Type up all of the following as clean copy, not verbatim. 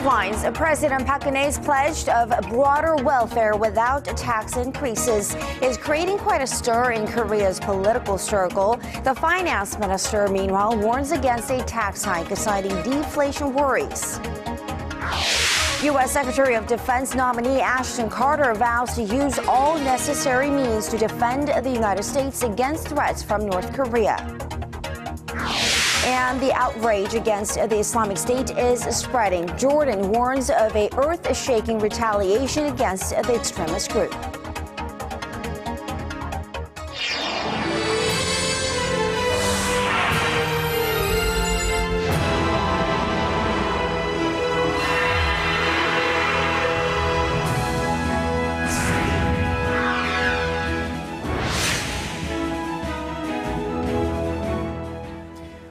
Headlines. President Park Geun-hye's pledge of broader welfare without tax increases is creating quite a stir in Korea's political circle. The finance minister, meanwhile, warns against a tax hike, citing deflation worries. U.S. Secretary of Defense nominee Ashton Carter vows to use all necessary means to defend the United States against threats from North Korea. And the outrage against the Islamic State is spreading. Jordan warns of a earth-shaking retaliation against the extremist group.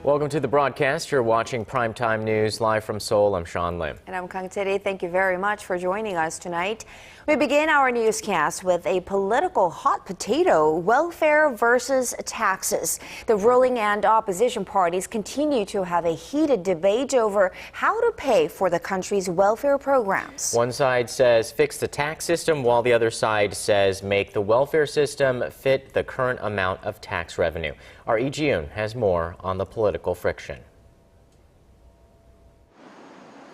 Welcome to the broadcast. You're watching Primetime News live from Seoul. I'm Sean Lim. And I'm Kang Tae-ri. Thank you very much for joining us tonight. We begin our newscast with a political hot potato: welfare versus taxes. The ruling and opposition parties continue to have a heated debate over how to pay for the country's welfare programs. One side says fix the tax system, while the other side says make the welfare system fit the current amount of tax revenue. Our Lee Ji-yoon has more on the political friction.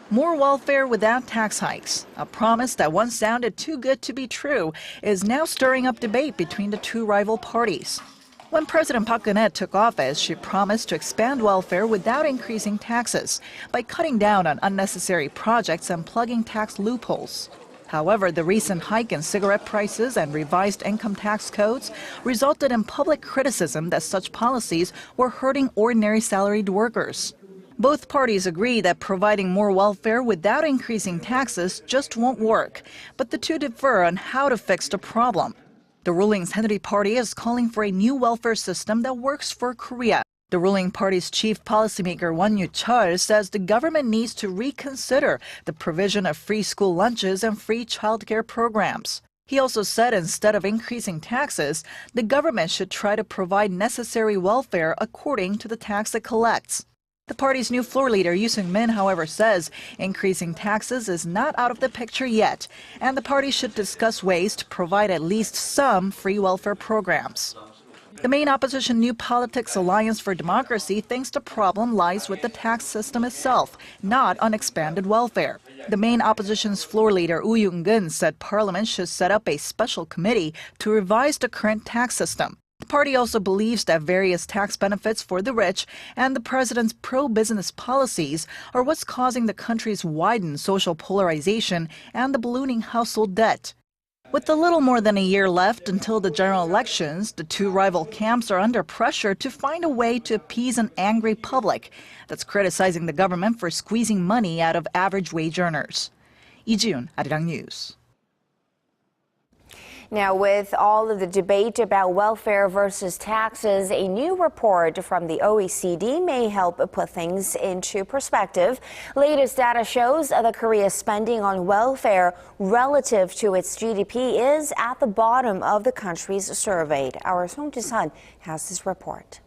More welfare without tax hikes. A promise that once sounded too good to be true is now stirring up debate between the two rival parties. When President Park Geun-hye took office, she promised to expand welfare without increasing taxes by cutting down on unnecessary projects and plugging tax loopholes. However, the recent hike in cigarette prices and revised income tax codes resulted in public criticism that such policies were hurting ordinary salaried workers. Both parties agree that providing more welfare without increasing taxes just won't work, but the two differ on how to fix the problem. The ruling Saenuri Party is calling for a new welfare system that works for Korea. The ruling party's chief policymaker Won Yu-chul says the government needs to reconsider the provision of free school lunches and free childcare programs. He also said instead of increasing taxes, the government should try to provide necessary welfare according to the tax it collects. The party's new floor leader, Yoo Seung-min, however, says increasing taxes is not out of the picture yet, and the party should discuss ways to provide at least some free welfare programs. The main opposition New Politics Alliance for Democracy thinks the problem lies with the tax system itself, not on expanded welfare. The main opposition's floor leader, Woo Young-gun, said Parliament should set up a special committee to revise the current tax system. The party also believes that various tax benefits for the rich and the president's pro-business policies are what's causing the country's widened social polarization and the ballooning household debt. With a little more than a year left until the general elections, the two rival camps are under pressure to find a way to appease an angry public that's criticizing the government for squeezing money out of average wage earners. Lee Ji-yoon, Arirang News. Now, with all of the debate about welfare versus taxes, a new report from the OECD may help put things into perspective. Latest data shows that Korea's spending on welfare relative to its GDP is at the bottom of the countries surveyed. Our Song Ji-sun has this report.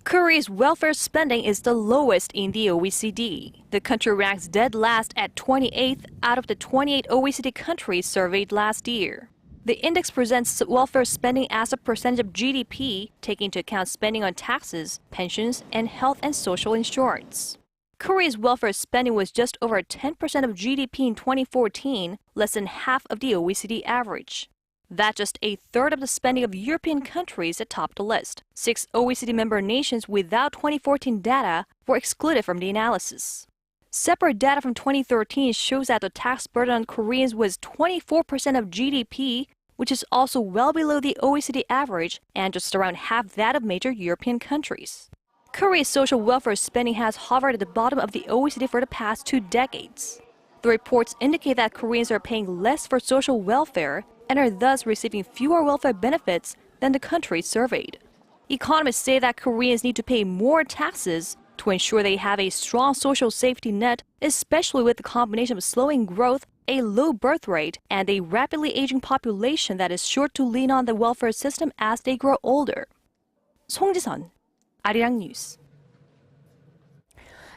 Korea's welfare spending is the lowest in the OECD. The country ranks dead last at 28th out of the 28 OECD countries surveyed last year. The index presents welfare spending as a percentage of GDP, taking into account spending on taxes, pensions, and health and social insurance. Korea's welfare spending was just over 10% of GDP in 2014, less than half of the OECD average. That's just a third of the spending of European countries that topped the list. 6 OECD member nations without 2014 data were excluded from the analysis. Separate data from 2013 shows that the tax burden on Koreans was 24% of GDP, which is also well below the OECD average and just around half that of major European countries. Korea's social welfare spending has hovered at the bottom of the OECD for the past 2 decades. The reports indicate that Koreans are paying less for social welfare and are thus receiving fewer welfare benefits than the countries surveyed. Economists say that Koreans need to pay more taxes to ensure they have a strong social safety net, especially with the combination of slowing growth, a low birth rate, and a rapidly aging population that is sure to lean on the welfare system as they grow older. Song Ji-sun, Arirang News.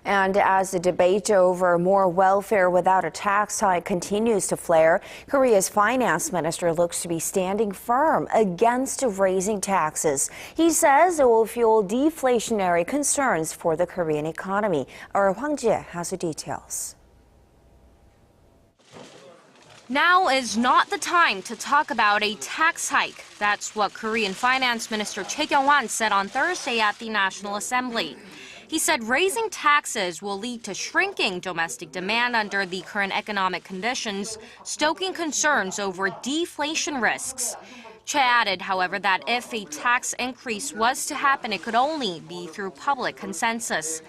And as the debate over more welfare without a tax hike continues to flare, Korea's finance minister looks to be standing firm against raising taxes. He says it will fuel deflationary concerns for the Korean economy. Our Hwang Ji has the details. Now is not the time to talk about a tax hike. That's what Korean Finance Minister Choi Kyung-hwan said on Thursday at the National Assembly. He said raising taxes will lead to shrinking domestic demand under the current economic conditions, stoking concerns over deflation risks. Choi added, however, that if a tax increase was to happen, it could only be through public consensus.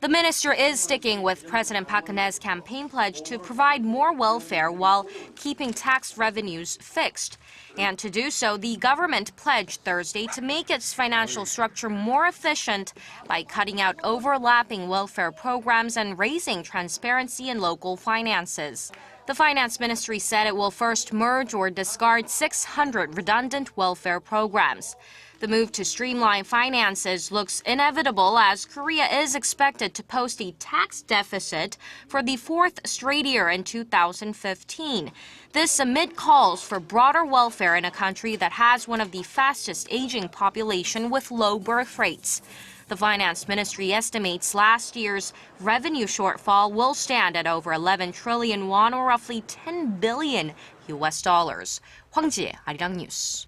The minister is sticking with President Park Geun-hye's campaign pledge to provide more welfare while keeping tax revenues fixed. And to do so, the government pledged Thursday to make its financial structure more efficient by cutting out overlapping welfare programs and raising transparency in local finances. The finance ministry said it will first merge or discard 600 redundant welfare programs. The move to streamline finances looks inevitable as Korea is expected to post a tax deficit for the fourth straight year in 2015. This amid calls for broader welfare in a country that has one of the fastest aging population with low birth rates. The finance ministry estimates last year's revenue shortfall will stand at over 11 trillion won or roughly $10 billion US dollars. Hwang Ji, Arirang News.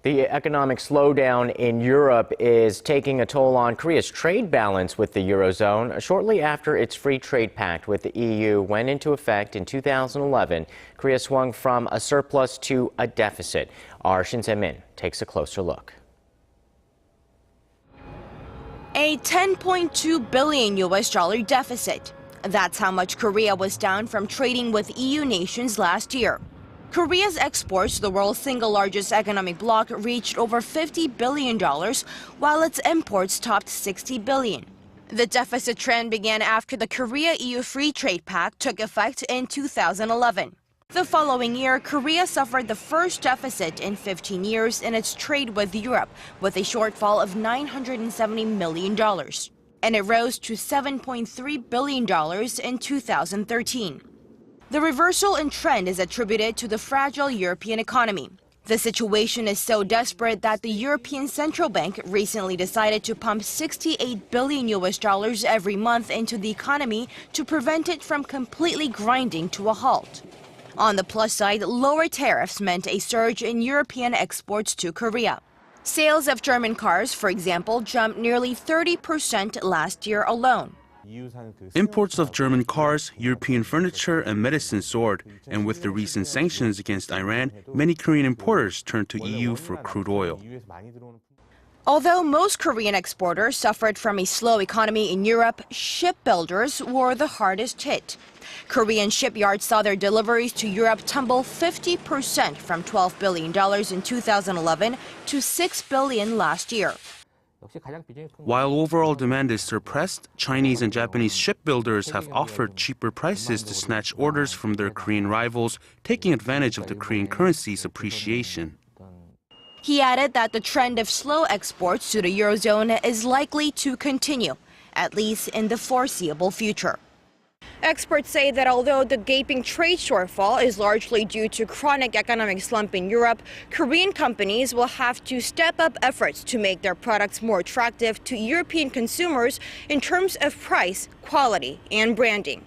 The economic slowdown in Europe is taking a toll on Korea's trade balance with the Eurozone. Shortly after its free trade pact with the EU went into effect in 2011, Korea swung from a surplus to a deficit. Our Shin Se-min takes a closer look. A $10.2 billion US dollar deficit. That's how much Korea was down from trading with EU nations last year. Korea's exports, the world's single largest economic bloc, reached over $50 billion, while its imports topped $60 billion. The deficit trend began after the Korea-EU Free Trade Pact took effect in 2011. The following year, Korea suffered the first deficit in 15 years in its trade with Europe, with a shortfall of $970 million. And it rose to $7.3 billion in 2013. The reversal in trend is attributed to the fragile European economy. The situation is so desperate that the European Central Bank recently decided to pump $68 billion US dollars every month into the economy to prevent it from completely grinding to a halt. On the plus side, lower tariffs meant a surge in European exports to Korea. Sales of German cars, for example, jumped nearly 30% last year alone. Imports of German cars, European furniture, and medicine soared, and with the recent sanctions against Iran, many Korean importers turned to EU for crude oil. Although most Korean exporters suffered from a slow economy in Europe, shipbuilders were the hardest hit. Korean shipyards saw their deliveries to Europe tumble 50% from $12 billion in 2011 to $6 billion last year. While overall demand is suppressed, Chinese and Japanese shipbuilders have offered cheaper prices to snatch orders from their Korean rivals, taking advantage of the Korean currency's appreciation. He added that the trend of slow exports to the Eurozone is likely to continue, at least in the foreseeable future. Experts say that although the gaping trade shortfall is largely due to chronic economic slump in Europe, Korean companies will have to step up efforts to make their products more attractive to European consumers in terms of price, quality, and branding.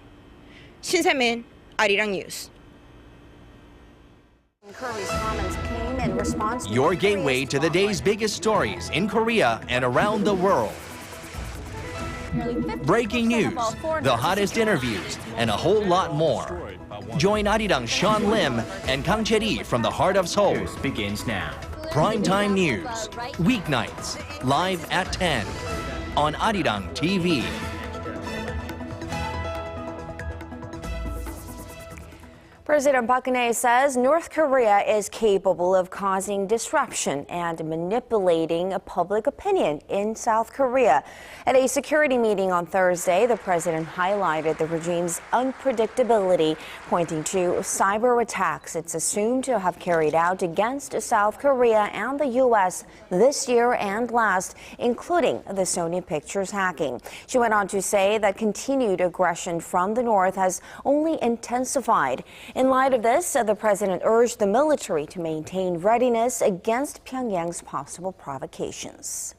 Shin Se-min, Arirang News. Your gateway to the day's biggest stories in Korea and around the world. Breaking news, the hottest interviews, and a whole lot more. Join Arirang Sean Lim and Kang Che-ri from the heart of Seoul. Begins now. Primetime news, weeknights, live at 10 on Arirang TV. President Park Geun-hye says North Korea is capable of causing disruption and manipulating public opinion in South Korea. At a security meeting on Thursday, the president highlighted the regime's unpredictability, pointing to cyber attacks it's assumed to have carried out against South Korea and the U.S. this year and last, including the Sony Pictures hacking. She went on to say that continued aggression from the North has only intensified. In light of this, the president urged the military to maintain readiness against Pyongyang's possible provocations.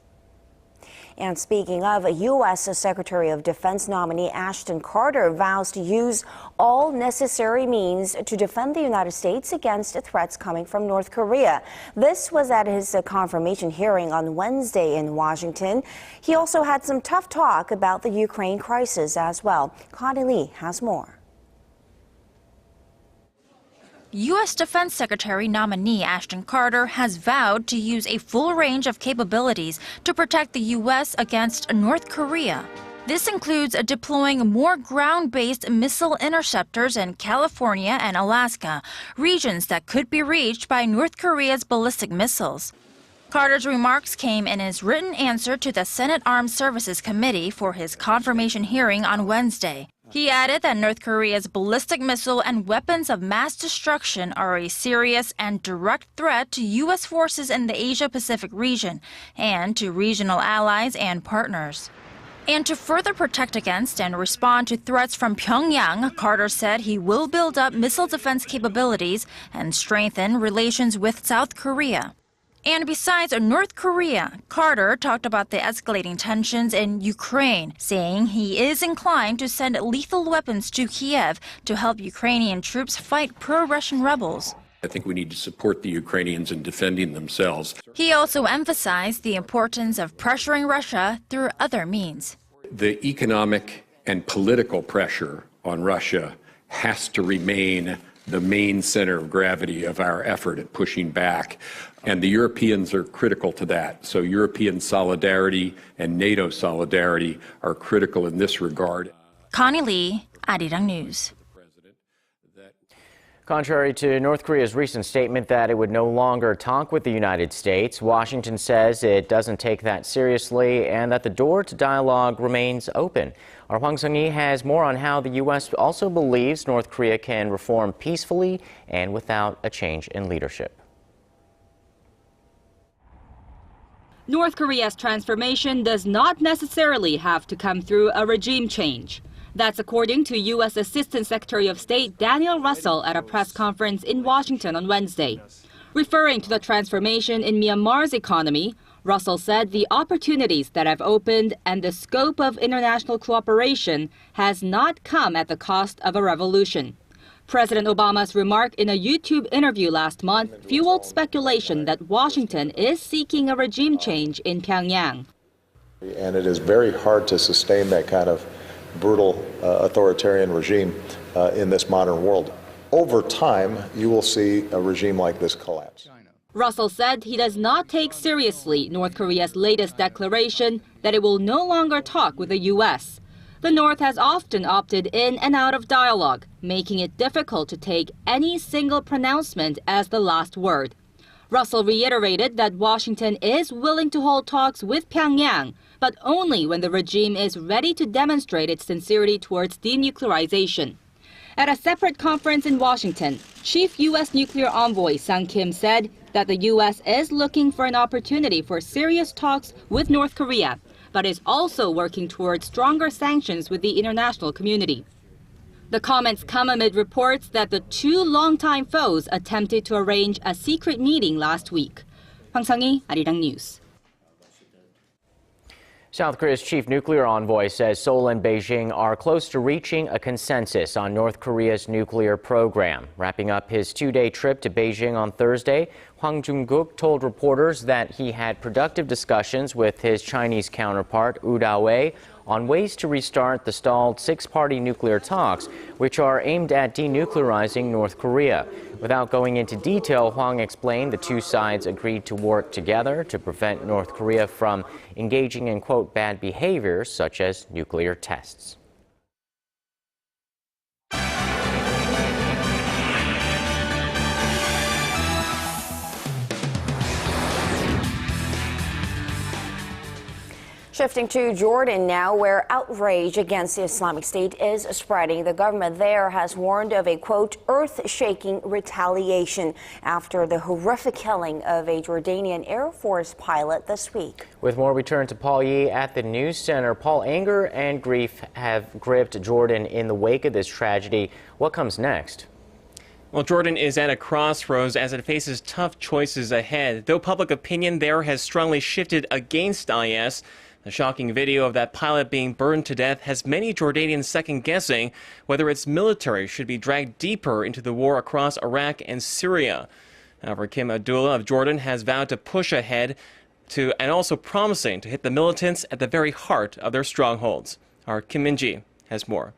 And speaking of, U.S. Secretary of Defense nominee Ashton Carter vows to use all necessary means to defend the United States against threats coming from North Korea. This was at his confirmation hearing on Wednesday in Washington. He also had some tough talk about the Ukraine crisis as well. Connie Lee has more. U.S. Defense Secretary nominee Ashton Carter has vowed to use a full range of capabilities to protect the U.S. against North Korea. This includes deploying more ground-based missile interceptors in California and Alaska, regions that could be reached by North Korea's ballistic missiles. Carter's remarks came in his written answer to the Senate Armed Services Committee for his confirmation hearing on Wednesday. He added that North Korea's ballistic missile and weapons of mass destruction are a serious and direct threat to U.S. forces in the Asia-Pacific region and to regional allies and partners. And to further protect against and respond to threats from Pyongyang, Carter said he will build up missile defense capabilities and strengthen relations with South Korea. And besides North Korea, Carter talked about the escalating tensions in Ukraine, saying he is inclined to send lethal weapons to Kiev to help Ukrainian troops fight pro-Russian rebels. I think we need to support the Ukrainians in defending themselves. He also emphasized the importance of pressuring Russia through other means. The economic and political pressure on Russia has to remain the main center of gravity of our effort at pushing back. And the Europeans are critical to that. So European solidarity and NATO solidarity are critical in this regard. Connie Lee, Arirang News. Contrary to North Korea's recent statement that it would no longer talk with the United States, Washington says it doesn't take that seriously and that the door to dialogue remains open. Our Hwang Sung-hee has more on how the U.S. also believes North Korea can reform peacefully and without a change in leadership. North Korea's transformation does not necessarily have to come through a regime change. That's according to U.S. Assistant Secretary of State Daniel Russell at a press conference in Washington on Wednesday. Referring to the transformation in Myanmar's economy, Russell said the opportunities that have opened and the scope of international cooperation has not come at the cost of a revolution. President Obama's remark in a YouTube interview last month fueled speculation that Washington is seeking a regime change in Pyongyang. And it is very hard to sustain that kind of brutal authoritarian regime in this modern world. Over time, you will see a regime like this collapse. Russell said he does not take seriously North Korea's latest declaration that it will no longer talk with the U.S. The North has often opted in and out of dialogue, making it difficult to take any single pronouncement as the last word. Russell reiterated that Washington is willing to hold talks with Pyongyang, but only when the regime is ready to demonstrate its sincerity towards denuclearization. At a separate conference in Washington, Chief U.S. Nuclear Envoy Sung Kim said that the U.S. is looking for an opportunity for serious talks with North Korea, but is also working towards stronger sanctions with the international community. The comments come amid reports that the two longtime foes attempted to arrange a secret meeting last week. Hwang Sung-hee, Arirang News. South Korea's chief nuclear envoy says Seoul and Beijing are close to reaching a consensus on North Korea's nuclear program. Wrapping up his two-day trip to Beijing on Thursday, Hwang Jung-guk told reporters that he had productive discussions with his Chinese counterpart, Woo Da-wei, on ways to restart the stalled six-party nuclear talks, which are aimed at denuclearizing North Korea. Without going into detail, Hwang explained the two sides agreed to work together to prevent North Korea from engaging in, quote, bad behaviors such as nuclear tests. Shifting to Jordan now, where outrage against the Islamic State is spreading. The government there has warned of a, quote, earth-shaking retaliation after the horrific killing of a Jordanian Air Force pilot this week. With more, we turn to Paul Yee at the News Center. Paul, anger and grief have gripped Jordan in the wake of this tragedy. What comes next? Well, Jordan is at a crossroads as it faces tough choices ahead. Though public opinion there has strongly shifted against IS, the shocking video of that pilot being burned to death has many Jordanians second-guessing whether its military should be dragged deeper into the war across Iraq and Syria. However, Kim Abdullah of Jordan has vowed to push ahead and also promising to hit the militants at the very heart of their strongholds. Our Kim Min-ji has more.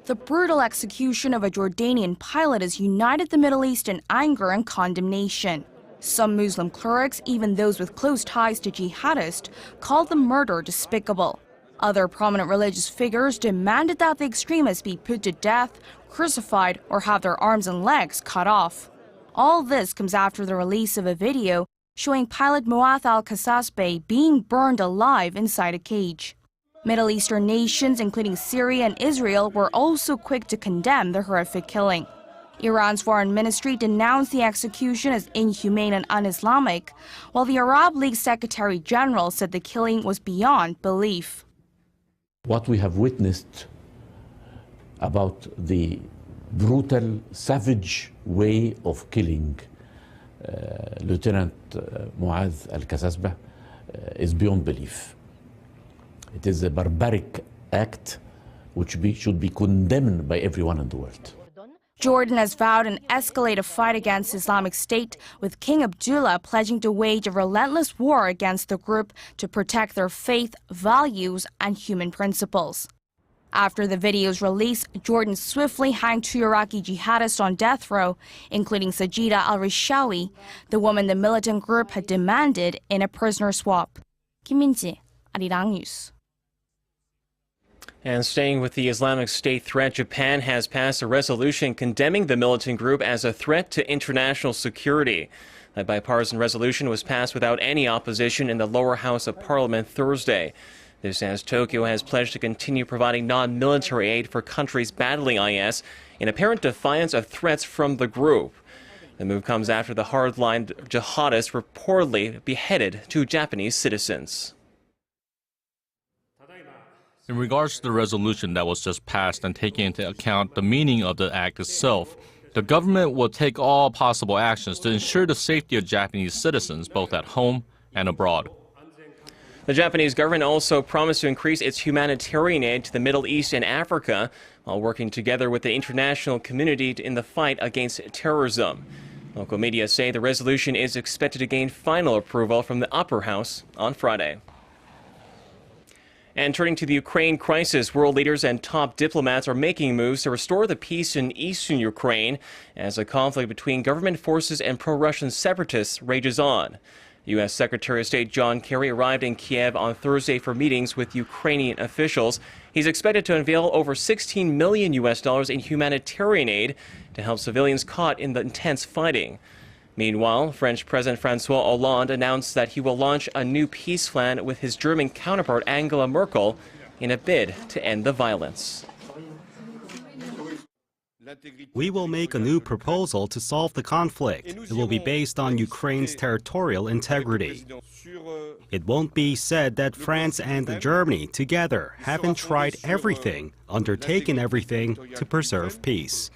The brutal execution of a Jordanian pilot has united the Middle East in anger and condemnation. Some Muslim clerics, even those with close ties to jihadists, called the murder despicable. Other prominent religious figures demanded that the extremists be put to death, crucified, or have their arms and legs cut off. All this comes after the release of a video showing pilot Muath al-Kasasbeh being burned alive inside a cage. Middle Eastern nations, including Syria and Israel, were also quick to condemn the horrific killing. Iran's foreign ministry denounced the execution as inhumane and un-Islamic, while the Arab League Secretary General said the killing was beyond belief. What we have witnessed about the brutal, savage way of killing Lieutenant Muath al-Kasasbeh is beyond belief. It is a barbaric act which should be condemned by everyone in the world. Jordan has vowed an escalated fight against Islamic State, with King Abdullah pledging to wage a relentless war against the group to protect their faith, values, and human principles. After the video's release, Jordan swiftly hanged 2 Iraqi jihadists on death row, including Sajida al-Rishawi, the woman the militant group had demanded in a prisoner swap. Kim Min-ji, Arirang News. And staying with the Islamic State threat, Japan has passed a resolution condemning the militant group as a threat to international security. That bipartisan resolution was passed without any opposition in the lower house of parliament Thursday. This as Tokyo has pledged to continue providing non-military aid for countries battling IS in apparent defiance of threats from the group. The move comes after the hardline jihadists reportedly beheaded 2 Japanese citizens. In regards to the resolution that was just passed and taking into account the meaning of the act itself, the government will take all possible actions to ensure the safety of Japanese citizens both at home and abroad. The Japanese government also promised to increase its humanitarian aid to the Middle East and Africa while working together with the international community in the fight against terrorism. Local media say the resolution is expected to gain final approval from the upper house on Friday. And turning to the Ukraine crisis, world leaders and top diplomats are making moves to restore the peace in eastern Ukraine as a conflict between government forces and pro-Russian separatists rages on. U.S. Secretary of State John Kerry arrived in Kiev on Thursday for meetings with Ukrainian officials. He's expected to unveil over $16 million in humanitarian aid to help civilians caught in the intense fighting. Meanwhile, French President François Hollande announced that he will launch a new peace plan with his German counterpart Angela Merkel in a bid to end the violence. We will make a new proposal to solve the conflict. It will be based on Ukraine's territorial integrity. It won't be said that France and Germany together haven't tried everything, undertaken everything to preserve peace.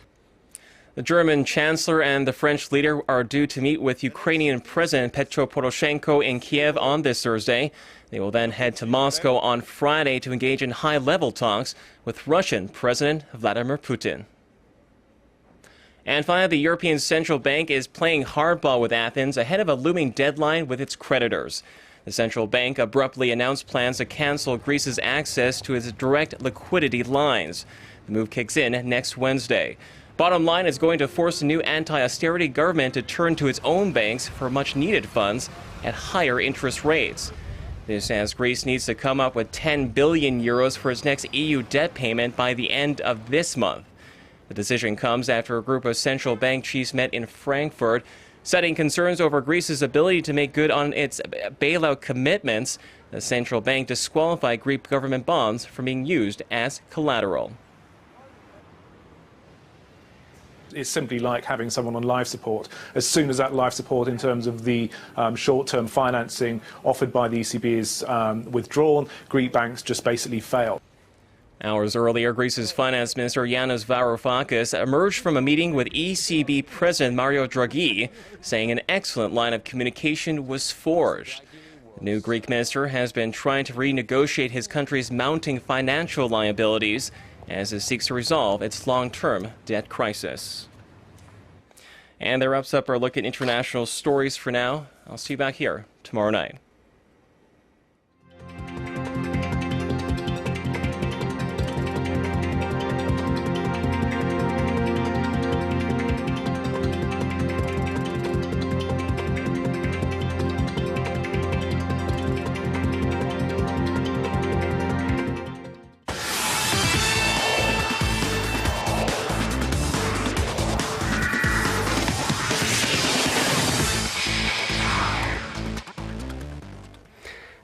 The German chancellor and the French leader are due to meet with Ukrainian President Petro Poroshenko in Kiev on this Thursday. They will then head to Moscow on Friday to engage in high-level talks with Russian President Vladimir Putin. And finally, the European Central Bank is playing hardball with Athens ahead of a looming deadline with its creditors. The central bank abruptly announced plans to cancel Greece's access to its direct liquidity lines. The move kicks in next Wednesday. Bottom line is going to force the new anti-austerity government to turn to its own banks for much-needed funds at higher interest rates. This as Greece needs to come up with 10 billion euros for its next EU debt payment by the end of this month. The decision comes after a group of central bank chiefs met in Frankfurt Citing concerns over Greece's ability to make good on its bailout commitments, the central bank disqualified Greek government bonds from being used as collateral. It's simply like having someone on life support. As soon as that life support in terms of the short-term financing offered by the ECB is withdrawn, Greek banks just basically fail. Hours earlier, Greece's finance minister Yanis Varoufakis emerged from a meeting with ECB President Mario Draghi, saying an excellent line of communication was forged. The new Greek minister has been trying to renegotiate his country's mounting financial liabilities as it seeks to resolve its long-term debt crisis. And that wraps up our look at international stories for now. I'll see you back here tomorrow night.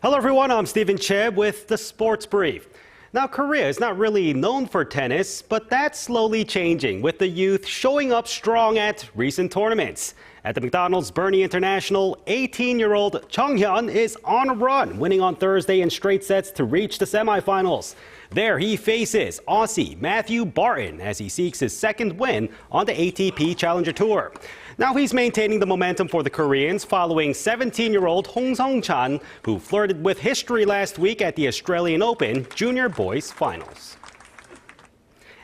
Hello everyone, I'm Stephen Cheb with the Sports Brief. Now, Korea is not really known for tennis, but that's slowly changing, with the youth showing up strong at recent tournaments. At the McDonald's Bernie International, 18-year-old Chung Hyun is on a run, winning on Thursday in straight sets to reach the semifinals. There he faces Aussie Matthew Barton as he seeks his second win on the ATP Challenger Tour. Now he's maintaining the momentum for the Koreans following 17-year-old Hong Sung-chan, who flirted with history last week at the Australian Open Junior Boys Finals.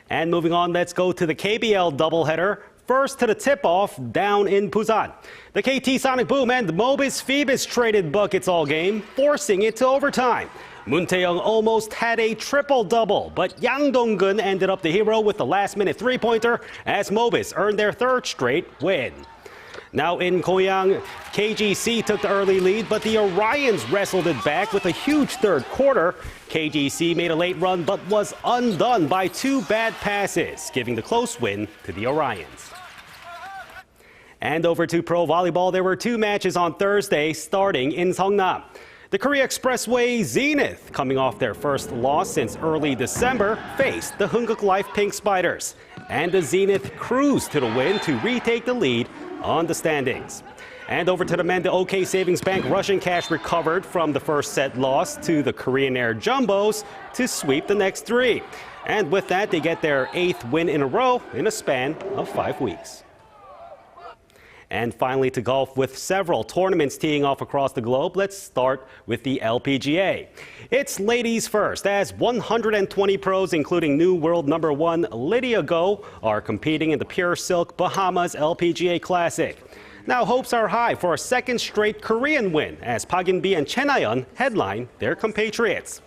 And moving on, let's go to the KBL doubleheader. First to the tip-off down in Busan. The KT Sonic Boom and Mobis Phoebus traded buckets all game, forcing it to overtime. Moon Tae-young almost had a triple-double, but Yang Dong-gun ended up the hero with the last-minute three-pointer as Mobis earned their third straight win. Now in Goyang, KGC took the early lead, but the Orions wrestled it back with a huge third quarter. KGC made a late run but was undone by two bad passes, giving the close win to the Orions. And over to pro volleyball, there were two matches on Thursday starting in Seongnam. The Korea Expressway Zenith, coming off their first loss since early December, faced the Hunguk Life Pink Spiders. And the Zenith cruised to the win to retake the lead on the standings. And over to the men, the OK Savings Bank Russian cash recovered from the first set loss to the Korean Air Jumbos to sweep the next three. And with that, they get their 8th win in a row in a span of 5 weeks. And finally to golf, with several tournaments teeing off across the globe, let's start with the LPGA. It's ladies first, as 120 pros, including new world number 1 Lydia Go, are competing in the Pure Silk Bahamas LPGA Classic. Now hopes are high for a second straight Korean win, as Park Geun-hye and Chen Haeun headline their compatriots.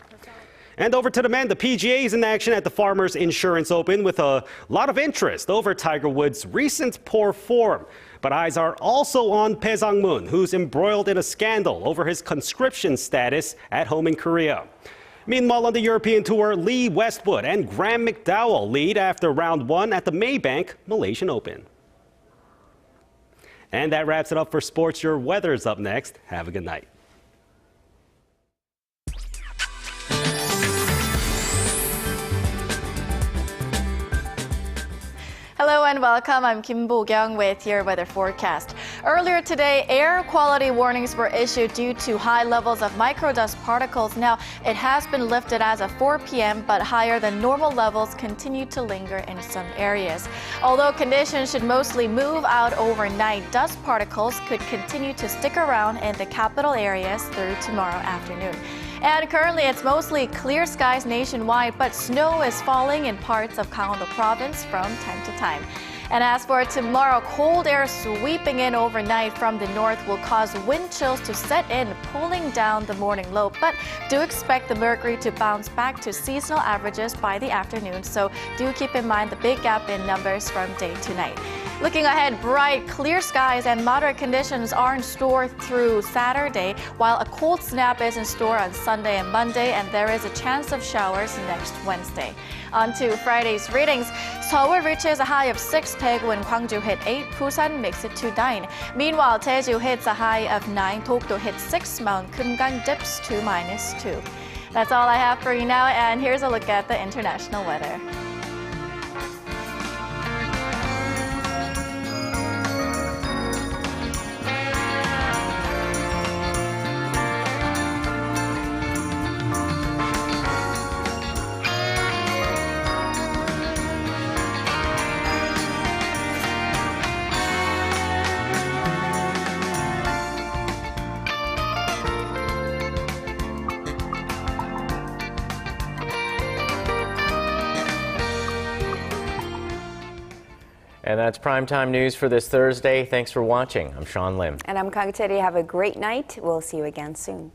And over to the men, the PGA is in action at the Farmers Insurance Open with a lot of interest over Tiger Woods' recent poor form. But eyes are also on Bae Sang-moon, who's embroiled in a scandal over his conscription status at home in Korea. Meanwhile, on the European Tour, Lee Westwood and Graham McDowell lead after round 1 at the Maybank Malaysian Open. And that wraps it up for sports. Your weather's up next. Have a good night. Hello and welcome. I'm Kim Bo-kyung with your weather forecast. Earlier today, air quality warnings were issued due to high levels of microdust particles. Now, it has been lifted as of 4 p.m., but higher than normal levels continue to linger in some areas. Although conditions should mostly move out overnight, dust particles could continue to stick around in the capital areas through tomorrow afternoon. And currently, it's mostly clear skies nationwide, but snow is falling in parts of Gangwon-do province from time to time. And as for tomorrow, cold air sweeping in overnight from the north will cause wind chills to set in, pulling down the morning low. But do expect the mercury to bounce back to seasonal averages by the afternoon, so do keep in mind the big gap in numbers from day to night. Looking ahead, bright, clear skies and moderate conditions are in store through Saturday, while a cold snap is in store on Sunday and Monday, and there is a chance of showers next Wednesday. On to Friday's readings. Seoul reaches a high of 6, Daegu and Gwangju hit 8, Busan makes it to 9. Meanwhile, Jeju hits a high of 9, Dokdo hits 6, Mount Kumgang dips to -2. That's all I have for you now, and here's a look at the international weather. And that's primetime news for this Thursday. Thanks for watching. I'm Sean Lim. And I'm Kang Chae-ri. Have a great night. We'll see you again soon.